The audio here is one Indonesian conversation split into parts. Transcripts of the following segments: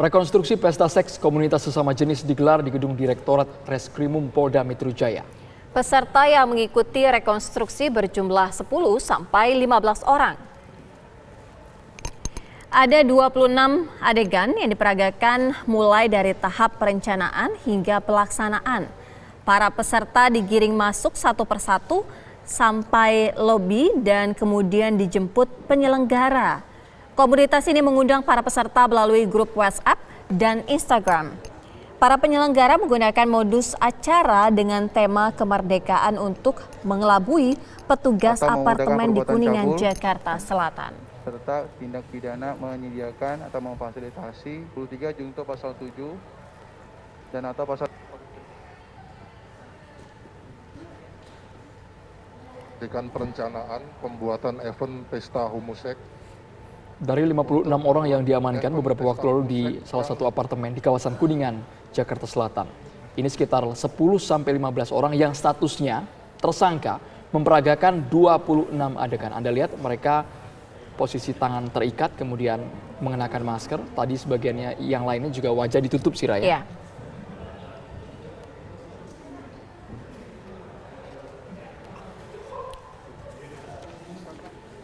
Rekonstruksi pesta seks komunitas sesama jenis digelar di Gedung Direktorat Reskrimum Polda Metro Jaya. Peserta yang mengikuti rekonstruksi berjumlah 10 sampai 15 orang. Ada 26 adegan yang diperagakan mulai dari tahap perencanaan hingga pelaksanaan. Para peserta digiring masuk satu persatu sampai lobi dan kemudian dijemput penyelenggara. Komunitas ini mengundang para peserta melalui grup WhatsApp dan Instagram. Para penyelenggara menggunakan modus acara dengan tema kemerdekaan untuk mengelabui petugas apartemen di Kuningan, Jakarta Selatan. Serta tindak pidana menyediakan atau memfasilitasi 23 junto pasal 7 dan atau pasal dengan perencanaan pembuatan event pesta homoseks. Dari 56 orang yang diamankan beberapa waktu lalu di salah satu apartemen di kawasan Kuningan, Jakarta Selatan. Ini sekitar 10-15 orang yang statusnya tersangka memperagakan 26 adegan. Anda lihat mereka posisi tangan terikat kemudian mengenakan masker. Tadi sebagiannya yang lainnya juga wajah ditutup sih Raya. Iya.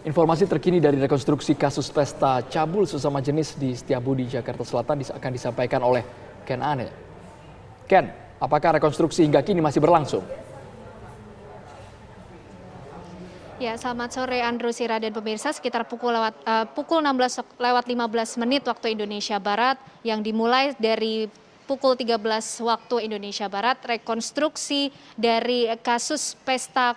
Informasi terkini dari rekonstruksi kasus pesta cabul sesama jenis di Setiabudi, Jakarta Selatan akan disampaikan oleh Ken Ane. Ken, apakah rekonstruksi hingga kini masih berlangsung? Ya, selamat sore Andrew Sira dan pemirsa. Sekitar pukul 16 lewat 15 menit waktu Indonesia Barat yang dimulai dari pukul 13 waktu Indonesia Barat, rekonstruksi dari kasus pesta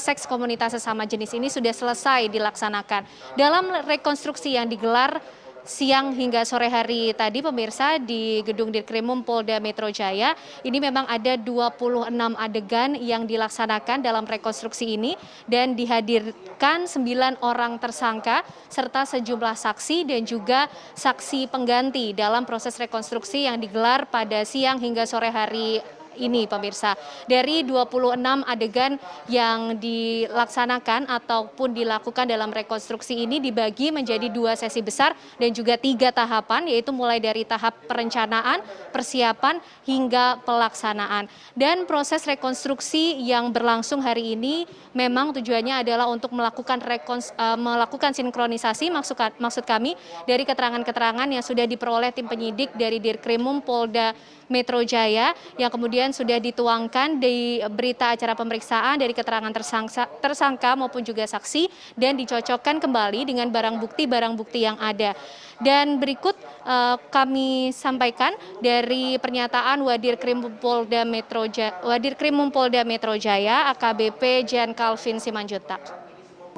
seks komunitas sesama jenis ini sudah selesai dilaksanakan. Dalam rekonstruksi yang digelar siang hingga sore hari tadi pemirsa di Gedung Dirkrimum Polda Metro Jaya, ini memang ada 26 adegan yang dilaksanakan dalam rekonstruksi ini dan dihadirkan 9 orang tersangka serta sejumlah saksi dan juga saksi pengganti dalam proses rekonstruksi yang digelar pada siang hingga sore hari ini pemirsa. Dari 26 adegan yang dilaksanakan ataupun dilakukan dalam rekonstruksi ini dibagi menjadi 2 sesi besar dan juga 3 tahapan, yaitu mulai dari tahap perencanaan, persiapan hingga pelaksanaan. Dan proses rekonstruksi yang berlangsung hari ini memang tujuannya adalah untuk melakukan sinkronisasi maksud kami dari keterangan-keterangan yang sudah diperoleh tim penyidik dari Dirkrimum Polda Metro Jaya yang kemudian sudah dituangkan di berita acara pemeriksaan dari keterangan tersangka maupun juga saksi dan dicocokkan kembali dengan barang bukti yang ada. Dan berikut kami sampaikan dari pernyataan Wadirkrimum Polda Metro Jaya AKBP Jan Calvin Simanjuntak.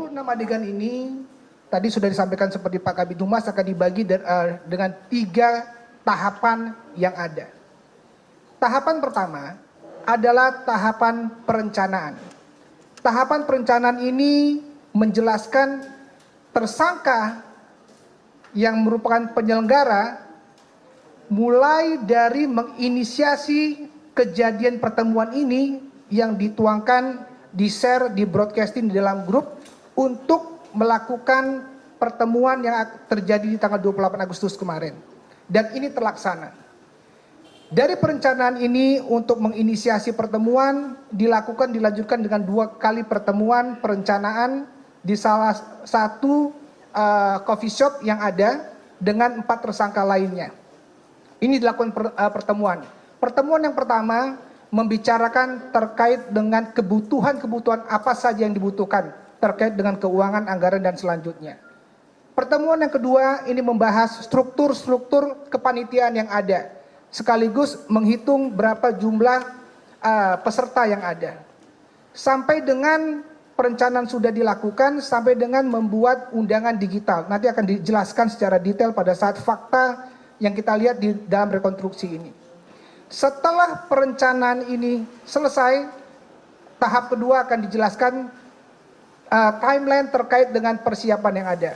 6 adegan ini tadi sudah disampaikan seperti Pak Kabid Humas akan dibagi dengan 3 tahapan yang ada. Tahapan pertama adalah tahapan perencanaan. Tahapan perencanaan ini menjelaskan tersangka yang merupakan penyelenggara mulai dari menginisiasi kejadian pertemuan ini yang dituangkan, di-share, di-broadcasting di dalam grup untuk melakukan pertemuan yang terjadi di tanggal 28 Agustus kemarin. Dan ini terlaksana. Dari perencanaan ini untuk menginisiasi pertemuan dilanjutkan dengan 2 kali pertemuan perencanaan di salah satu coffee shop yang ada dengan 4 tersangka lainnya. Ini dilakukan pertemuan. Pertemuan yang pertama membicarakan terkait dengan kebutuhan apa saja yang dibutuhkan terkait dengan keuangan, anggaran dan selanjutnya. Pertemuan yang kedua ini membahas struktur kepanitiaan yang ada, sekaligus menghitung berapa jumlah peserta yang ada. Sampai dengan perencanaan sudah dilakukan, sampai dengan membuat undangan digital. Nanti akan dijelaskan secara detail pada saat fakta yang kita lihat di dalam rekonstruksi ini. Setelah perencanaan ini selesai, tahap kedua akan dijelaskan timeline terkait dengan persiapan yang ada.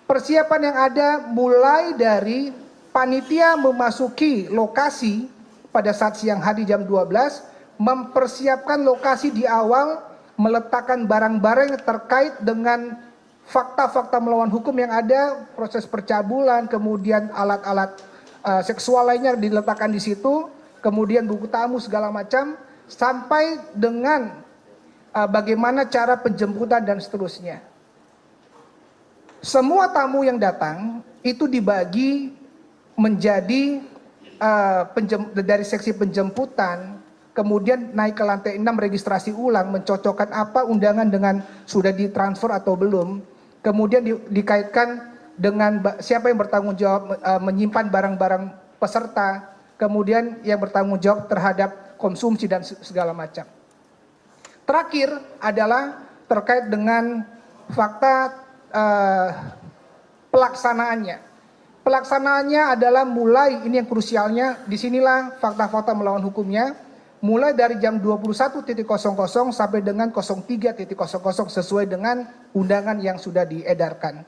Persiapan yang ada mulai dari panitia memasuki lokasi pada saat siang hari jam 12, mempersiapkan lokasi di awal, meletakkan barang-barang terkait dengan fakta-fakta melawan hukum yang ada, proses percabulan, kemudian alat-alat seksual lainnya diletakkan di situ, kemudian buku tamu segala macam, sampai dengan bagaimana cara penjemputan dan seterusnya. Semua tamu yang datang itu dibagi menjadi dari seksi penjemputan, kemudian naik ke lantai 6 registrasi ulang, mencocokkan apa undangan dengan sudah ditransfer atau belum, kemudian dikaitkan dengan siapa yang bertanggung jawab menyimpan barang-barang peserta, kemudian yang bertanggung jawab terhadap konsumsi dan segala macam. Terakhir adalah terkait dengan fakta pelaksanaannya. Pelaksanaannya adalah mulai, ini yang krusialnya, disinilah fakta-fakta melawan hukumnya, mulai dari jam 21.00 sampai dengan 03.00 sesuai dengan undangan yang sudah diedarkan.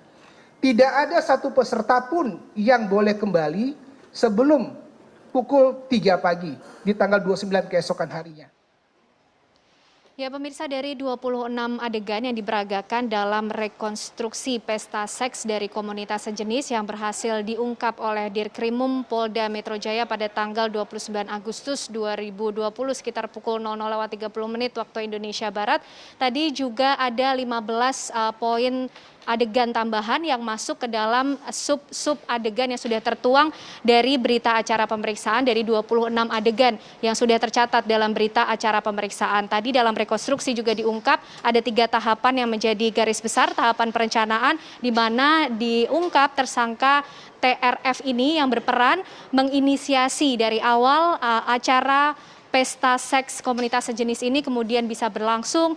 Tidak ada satu peserta pun yang boleh kembali sebelum pukul 3 pagi di tanggal 29 keesokan harinya. Ya pemirsa, dari 26 adegan yang diperagakan dalam rekonstruksi pesta seks dari komunitas sejenis yang berhasil diungkap oleh Dirkrimum Polda Metro Jaya pada tanggal 29 Agustus 2020 sekitar pukul 00.30 waktu Indonesia Barat. Tadi juga ada 15 poin adegan tambahan yang masuk ke dalam sub-sub adegan yang sudah tertuang dari berita acara pemeriksaan dari 26 adegan yang sudah tercatat dalam berita acara pemeriksaan. Tadi dalam rekonstruksi juga diungkap ada 3 tahapan yang menjadi garis besar. Tahapan perencanaan di mana diungkap tersangka TRF ini yang berperan menginisiasi dari awal acara pesta seks komunitas sejenis ini kemudian bisa berlangsung,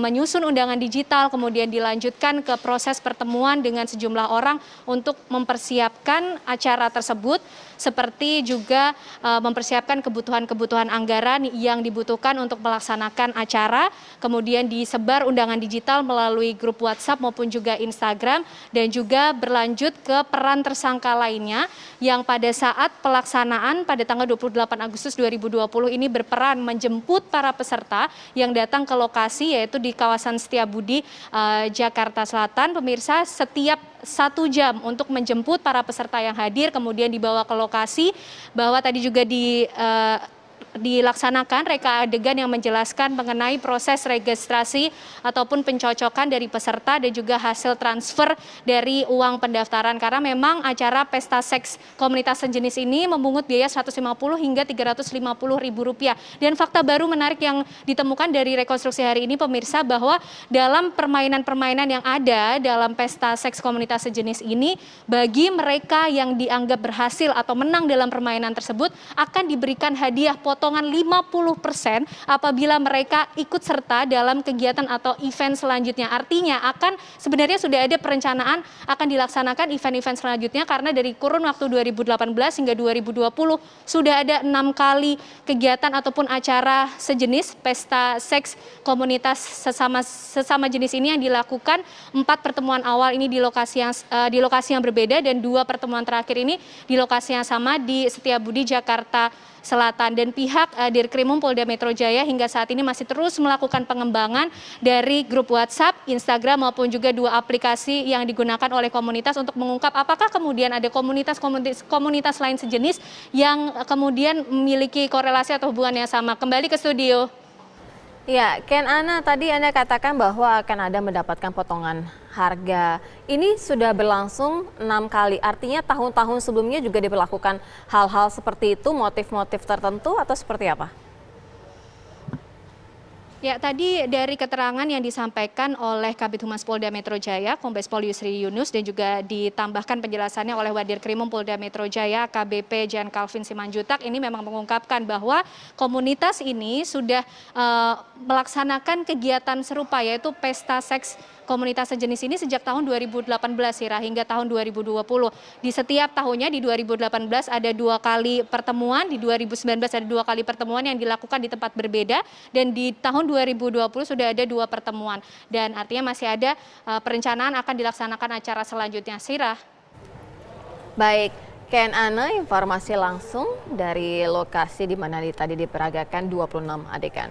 menyusun undangan digital, kemudian dilanjutkan ke proses pertemuan dengan sejumlah orang untuk mempersiapkan acara tersebut, seperti juga mempersiapkan kebutuhan-kebutuhan anggaran yang dibutuhkan untuk melaksanakan acara, kemudian disebar undangan digital melalui grup WhatsApp maupun juga Instagram, dan juga berlanjut ke peran tersangka lainnya yang pada saat pelaksanaan pada tanggal 28 Agustus 2020 ini berperan menjemput para peserta yang datang ke lokasi yaitu di kawasan Setiabudi, Jakarta Selatan. Pemirsa, setiap 1 jam untuk menjemput para peserta yang hadir kemudian dibawa ke lokasi, bahwa tadi juga dilaksanakan reka adegan yang menjelaskan mengenai proses registrasi ataupun pencocokan dari peserta dan juga hasil transfer dari uang pendaftaran, karena memang acara pesta seks komunitas sejenis ini memungut biaya 150 hingga 350 ribu rupiah. Dan fakta baru menarik yang ditemukan dari rekonstruksi hari ini pemirsa, bahwa dalam permainan-permainan yang ada dalam pesta seks komunitas sejenis ini, bagi mereka yang dianggap berhasil atau menang dalam permainan tersebut akan diberikan hadiah potongan 50% apabila mereka ikut serta dalam kegiatan atau event selanjutnya. Artinya sebenarnya sudah ada perencanaan akan dilaksanakan event-event selanjutnya, karena dari kurun waktu 2018 hingga 2020 sudah ada 6 kali kegiatan ataupun acara sejenis pesta seks komunitas sesama jenis ini yang dilakukan. 4 pertemuan awal ini di lokasi yang berbeda, dan 2 pertemuan terakhir ini di lokasi yang sama di Setiabudi, Jakarta Selatan. Dan pihak Dirkrimum Polda Metro Jaya hingga saat ini masih terus melakukan pengembangan dari grup WhatsApp, Instagram maupun juga 2 aplikasi yang digunakan oleh komunitas untuk mengungkap apakah kemudian ada komunitas lain sejenis yang kemudian memiliki korelasi atau hubungan yang sama. Kembali ke studio. Ya, Ken Ana, tadi Anda katakan bahwa akan ada mendapatkan potongan harga. Ini sudah berlangsung 6 kali, artinya tahun-tahun sebelumnya juga diberlakukan hal-hal seperti itu, motif-motif tertentu atau seperti apa? Ya, tadi dari keterangan yang disampaikan oleh Kabid Humas Polda Metro Jaya, Kombes Pol Yusri Yunus, dan juga ditambahkan penjelasannya oleh Wadirkrimum Polda Metro Jaya, KBP Jan Calvin Simanjutak, ini memang mengungkapkan bahwa komunitas ini sudah melaksanakan kegiatan serupa, yaitu pesta seks komunitas sejenis ini sejak tahun 2018 hingga tahun 2020. Di setiap tahunnya di 2018 ada 2 kali pertemuan, di 2019 ada 2 kali pertemuan yang dilakukan di tempat berbeda, dan di tahun 2020 sudah ada 2 pertemuan. Dan artinya masih ada perencanaan akan dilaksanakan acara selanjutnya. Sirah. Baik, Ken Ana, informasi langsung dari lokasi di mana tadi diperagakan 26 adegan.